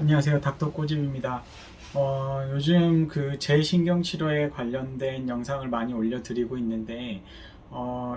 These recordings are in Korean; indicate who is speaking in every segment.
Speaker 1: 안녕하세요. 닥터 꼬집입니다. 요즘 그 재신경치료에 관련된 영상을 많이 올려드리고 있는데,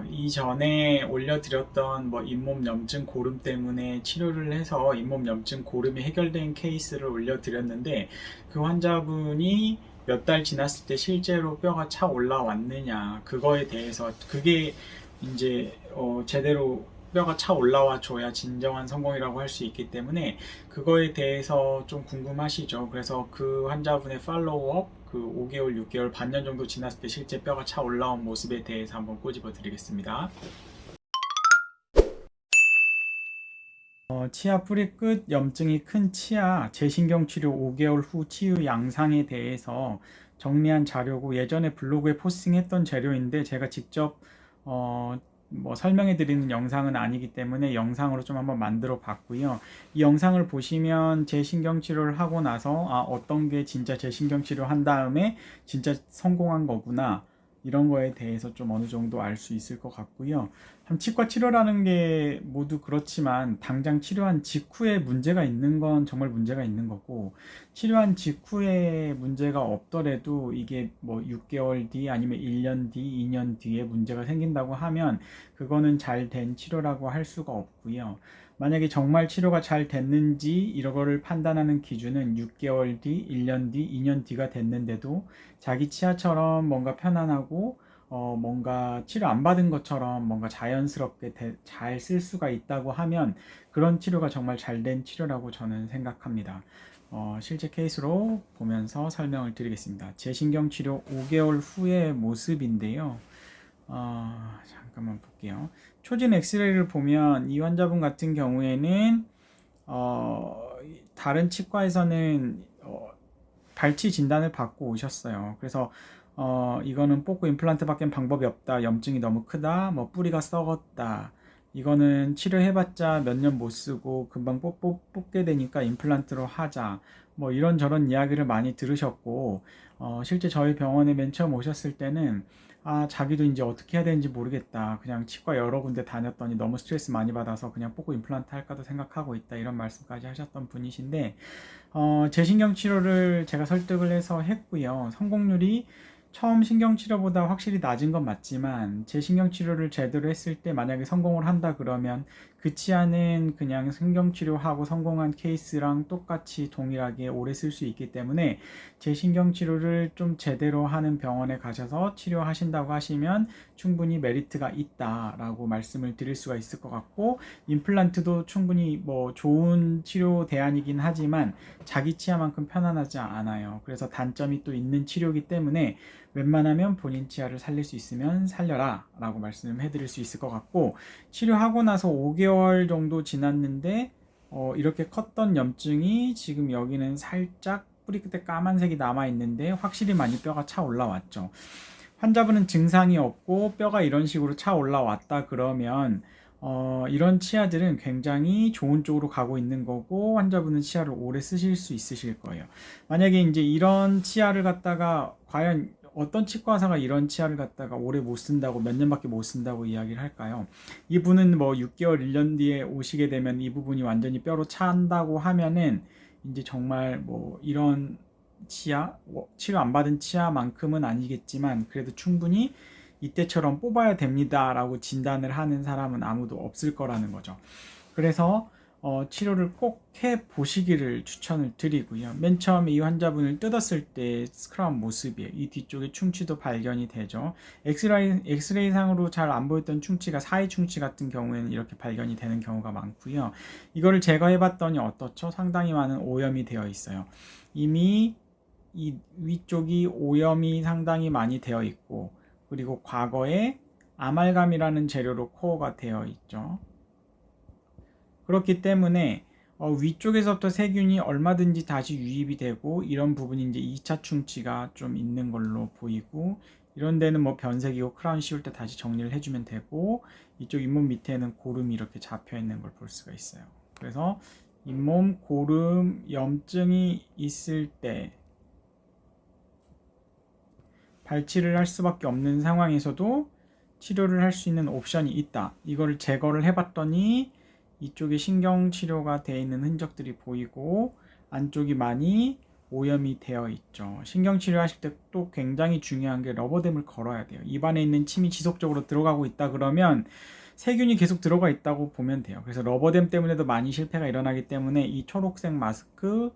Speaker 1: 이전에 올려드렸던 뭐 잇몸 염증 고름 때문에 치료를 해서 잇몸 염증 고름이 해결된 케이스를 올려드렸는데, 그 환자분이 몇 달 지났을 때 실제로 뼈가 차 올라왔느냐, 그거에 대해서, 그게 이제 제대로 뼈가 차 올라와 줘야 진정한 성공이라고 할 수 있기 때문에 그거에 대해서 좀 궁금하시죠. 그래서 그 환자분의 팔로우업, 그 5개월, 6개월, 반년 정도 지났을 때 실제 뼈가 차 올라온 모습에 대해서 한번 꼬집어 드리겠습니다. 치아 뿌리 끝 염증이 큰 치아 재신경 치료 5개월 후 치유 양상에 대해서 정리한 자료고, 예전에 블로그에 포스팅했던 자료인데 제가 직접 어, 뭐 설명해 드리는 영상은 아니기 때문에 영상으로 좀 한번 만들어 봤고요. 이 영상을 보시면 재신경 치료를 하고 나서 어떤 게 진짜 재신경 치료 한 다음에 진짜 성공한 거구나, 이런 거에 대해서 좀 어느 정도 알 수 있을 것 같고요. 참 치과 치료라는 게 모두 그렇지만 당장 치료한 직후에 문제가 있는 건 정말 문제가 있는 거고, 치료한 직후에 문제가 없더라도 이게 뭐 6개월 뒤 아니면 1년 뒤, 2년 뒤에 문제가 생긴다고 하면 그거는 잘 된 치료라고 할 수가 없고요. 만약에 정말 치료가 잘 됐는지 이런 거를 판단하는 기준은 6개월 뒤, 1년 뒤, 2년 뒤가 됐는데도 자기 치아처럼 뭔가 편안하고 뭔가 치료 안 받은 것처럼 뭔가 자연스럽게 잘 쓸 수가 있다고 하면 그런 치료가 정말 잘 된 치료라고 저는 생각합니다. 실제 케이스로 보면서 설명을 드리겠습니다. 재신경 치료 5개월 후의 모습인데요. 잠깐만 볼게요. 초진 엑스레이를 보면 이 환자분 같은 경우에는 다른 치과에서는 발치 진단을 받고 오셨어요. 그래서 이거는 뽑고 임플란트밖에 방법이 없다, 염증이 너무 크다, 뭐 뿌리가 썩었다, 이거는 치료해봤자 몇 년 못 쓰고 금방 뽑게 되니까 임플란트로 하자, 뭐 이런저런 이야기를 많이 들으셨고, 실제 저희 병원에 맨 처음 오셨을 때는 자기도 이제 어떻게 해야 되는지 모르겠다, 그냥 치과 여러 군데 다녔더니 너무 스트레스 많이 받아서 그냥 뽑고 임플란트 할까도 생각하고 있다, 이런 말씀까지 하셨던 분이신데, 재신경 치료를 제가 설득을 해서 했고요. 성공률이 처음 신경 치료보다 확실히 낮은 건 맞지만, 재신경 치료를 제대로 했을 때 만약에 성공을 한다 그러면 그 치아는 그냥 신경 치료하고 성공한 케이스랑 똑같이 동일하게 오래 쓸 수 있기 때문에 재신경 치료를 좀 제대로 하는 병원에 가셔서 치료하신다고 하시면 충분히 메리트가 있다라고 말씀을 드릴 수가 있을 것 같고, 임플란트도 충분히 뭐 좋은 치료 대안이긴 하지만 자기 치아만큼 편안하지 않아요. 그래서 단점이 또 있는 치료이기 때문에 웬만하면 본인 치아를 살릴 수 있으면 살려라 라고 말씀해 드릴 수 있을 것 같고, 치료하고 나서 5개월 정도 지났는데 이렇게 컸던 염증이 지금 여기는 살짝 뿌리 끝에 까만색이 남아 있는데 확실히 많이 뼈가 차 올라왔죠. 환자분은 증상이 없고 뼈가 이런 식으로 차 올라왔다 그러면 이런 치아들은 굉장히 좋은 쪽으로 가고 있는 거고, 환자분은 치아를 오래 쓰실 수 있으실 거예요. 만약에 이제 이런 치아를 갖다가 과연 어떤 치과 의사가 이런 치아를 갖다가 오래 못 쓴다고, 몇 년밖에 못 쓴다고 이야기를 할까요? 이분은 뭐 6개월, 1년 뒤에 오시게 되면 이 부분이 완전히 뼈로 찬다고 하면은 이제 정말 뭐 이런 치아, 치료 안 받은 치아만큼은 아니겠지만 그래도 충분히 이때처럼 뽑아야 됩니다 라고 진단을 하는 사람은 아무도 없을 거라는 거죠. 그래서 치료를 꼭 해 보시기를 추천을 드리고요. 맨 처음에 이 환자분을 뜯었을 때 스크라운 모습이에요. 이 뒤쪽에 충치도 발견이 되죠. 엑스레이 상으로 잘 안 보였던 충치가 사이 충치 같은 경우에는 이렇게 발견이 되는 경우가 많고요. 이거를 제거해 봤더니 어떻죠? 상당히 많은 오염이 되어 있어요. 이미 이 위쪽이 오염이 상당히 많이 되어 있고, 그리고 과거에 아말감이라는 재료로 코어가 되어 있죠. 그렇기 때문에 위쪽에서부터 세균이 얼마든지 다시 유입이 되고, 이런 부분이 이제 2차 충치가 좀 있는 걸로 보이고, 이런 데는 뭐 변색이고 크라운 씌울 때 다시 정리를 해주면 되고, 이쪽 잇몸 밑에는 고름이 이렇게 잡혀 있는 걸 볼 수가 있어요. 그래서 잇몸 고름 염증이 있을 때 발치를 할 수밖에 없는 상황에서도 치료를 할 수 있는 옵션이 있다. 이걸 제거를 해봤더니 이쪽에 신경치료가 되어 있는 흔적들이 보이고, 안쪽이 많이 오염이 되어 있죠. 신경치료 하실 때 또 굉장히 중요한 게 러버댐을 걸어야 돼요. 입안에 있는 침이 지속적으로 들어가고 있다 그러면 세균이 계속 들어가 있다고 보면 돼요. 그래서 러버댐 때문에도 많이 실패가 일어나기 때문에 이 초록색 마스크,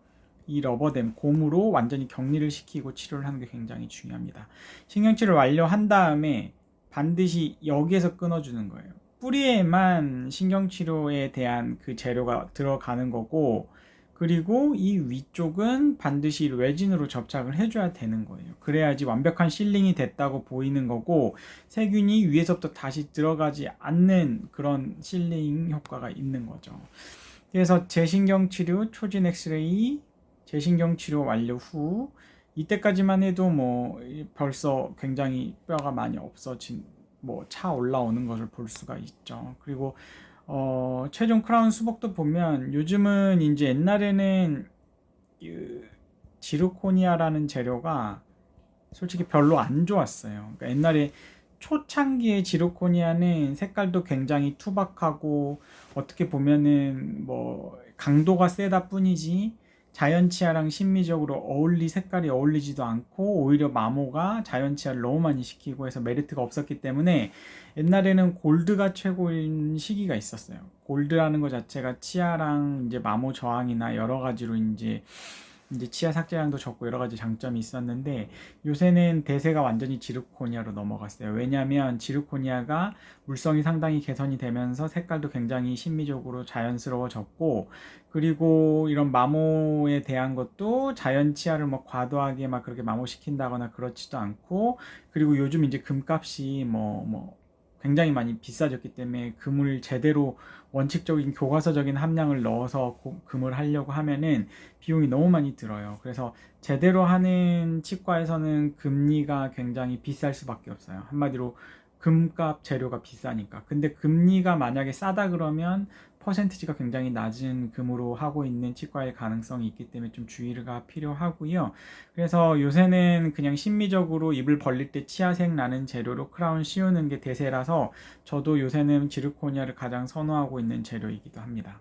Speaker 1: 이 러버댐, 곰으로 완전히 격리를 시키고 치료를 하는 게 굉장히 중요합니다. 신경치료를 완료한 다음에 반드시 여기에서 끊어주는 거예요. 뿌리에만 신경치료에 대한 그 재료가 들어가는 거고, 그리고 이 위쪽은 반드시 레진으로 접착을 해줘야 되는 거예요. 그래야지 완벽한 실링이 됐다고 보이는 거고, 세균이 위에서부터 다시 들어가지 않는 그런 실링 효과가 있는 거죠. 그래서 재신경치료, 초진 엑스레이, 재신경치료 완료 후 이때까지만 해도 뭐 벌써 굉장히 뼈가 많이 없어진, 뭐 차 올라오는 것을 볼 수가 있죠. 그리고 최종 크라운 수복도 보면 요즘은 이제 옛날에는 그 지르코니아라는 재료가 솔직히 별로 안 좋았어요. 그러니까 옛날에 초창기의 지르코니아는 색깔도 굉장히 투박하고 어떻게 보면은 뭐 강도가 세다 뿐이지 자연치아랑 심미적으로 색깔이 어울리지도 않고 오히려 마모가 자연치아를 너무 많이 시키고 해서 메리트가 없었기 때문에 옛날에는 골드가 최고인 시기가 있었어요. 골드라는 것 자체가 치아랑 이제 마모 저항이나 여러 가지로 이제 치아 삭제량도 적고 여러 가지 장점이 있었는데 요새는 대세가 완전히 지르코니아로 넘어갔어요. 왜냐하면 지르코니아가 물성이 상당히 개선이 되면서 색깔도 굉장히 심미적으로 자연스러워졌고, 그리고 이런 마모에 대한 것도 자연 치아를 뭐 과도하게 막 그렇게 마모시킨다거나 그렇지도 않고, 그리고 요즘 이제 금값이 뭐 굉장히 많이 비싸졌기 때문에 금을 제대로 원칙적인 교과서적인 함량을 넣어서 금을 하려고 하면은 비용이 너무 많이 들어요. 그래서 제대로 하는 치과에서는 금리가 굉장히 비쌀 수밖에 없어요. 한마디로 금값 재료가 비싸니까. 근데 금리가 만약에 싸다 그러면 퍼센티지가 굉장히 낮은 금으로 하고 있는 치과일 가능성이 있기 때문에 좀 주의가 필요하고요. 그래서 요새는 그냥 심미적으로 입을 벌릴 때 치아색 나는 재료로 크라운 씌우는 게 대세라서 저도 요새는 지르코니아를 가장 선호하고 있는 재료이기도 합니다.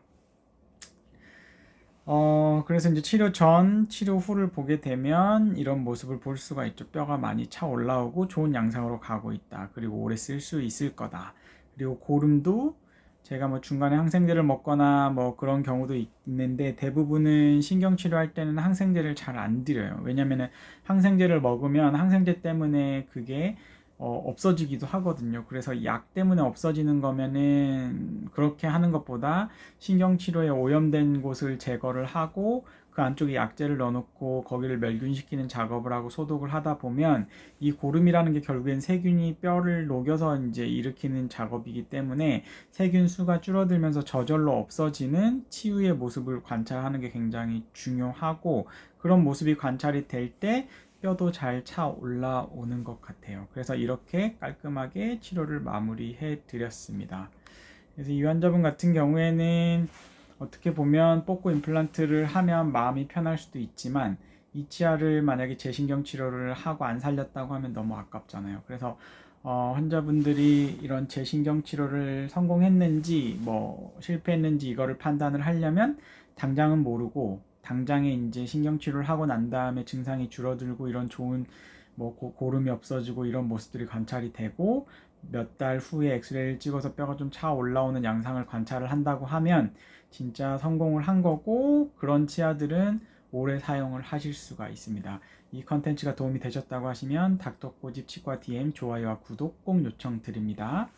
Speaker 1: 그래서 이제 치료 전, 치료 후를 보게 되면 이런 모습을 볼 수가 있죠. 뼈가 많이 차 올라오고 좋은 양상으로 가고 있다. 그리고 오래 쓸 수 있을 거다. 그리고 고름도 제가 뭐 중간에 항생제를 먹거나 뭐 그런 경우도 있는데 대부분은 신경치료할 때는 항생제를 잘 안 드려요. 왜냐면은 항생제를 먹으면 항생제 때문에 그게 없어지기도 하거든요. 그래서 약 때문에 없어지는 거면은 그렇게 하는 것보다 신경치료에 오염된 곳을 제거를 하고 그 안쪽에 약재를 넣어놓고 거기를 멸균시키는 작업을 하고 소독을 하다 보면 이 고름이라는 게 결국엔 세균이 뼈를 녹여서 이제 일으키는 작업이기 때문에 세균 수가 줄어들면서 저절로 없어지는 치유의 모습을 관찰하는 게 굉장히 중요하고, 그런 모습이 관찰이 될때 뼈도 잘 차 올라오는 것 같아요. 그래서 이렇게 깔끔하게 치료를 마무리해 드렸습니다. 그래서 이 환자분 같은 경우에는 어떻게 보면 뽀꼬 임플란트를 하면 마음이 편할 수도 있지만 이 치아를 만약에 재신경 치료를 하고 안 살렸다고 하면 너무 아깝잖아요. 그래서 환자분들이 이런 재신경 치료를 성공했는지 뭐 실패했는지 이거를 판단을 하려면 당장은 모르고 당장에 이제 신경치료를 하고 난 다음에 증상이 줄어들고 이런 좋은 뭐 고름이 없어지고 이런 모습들이 관찰이 되고 몇 달 후에 엑스레이를 찍어서 뼈가 좀 차 올라오는 양상을 관찰을 한다고 하면 진짜 성공을 한 거고, 그런 치아들은 오래 사용을 하실 수가 있습니다. 이 컨텐츠가 도움이 되셨다고 하시면 닥터꼬집 치과 DM 좋아요와 구독 꼭 요청드립니다.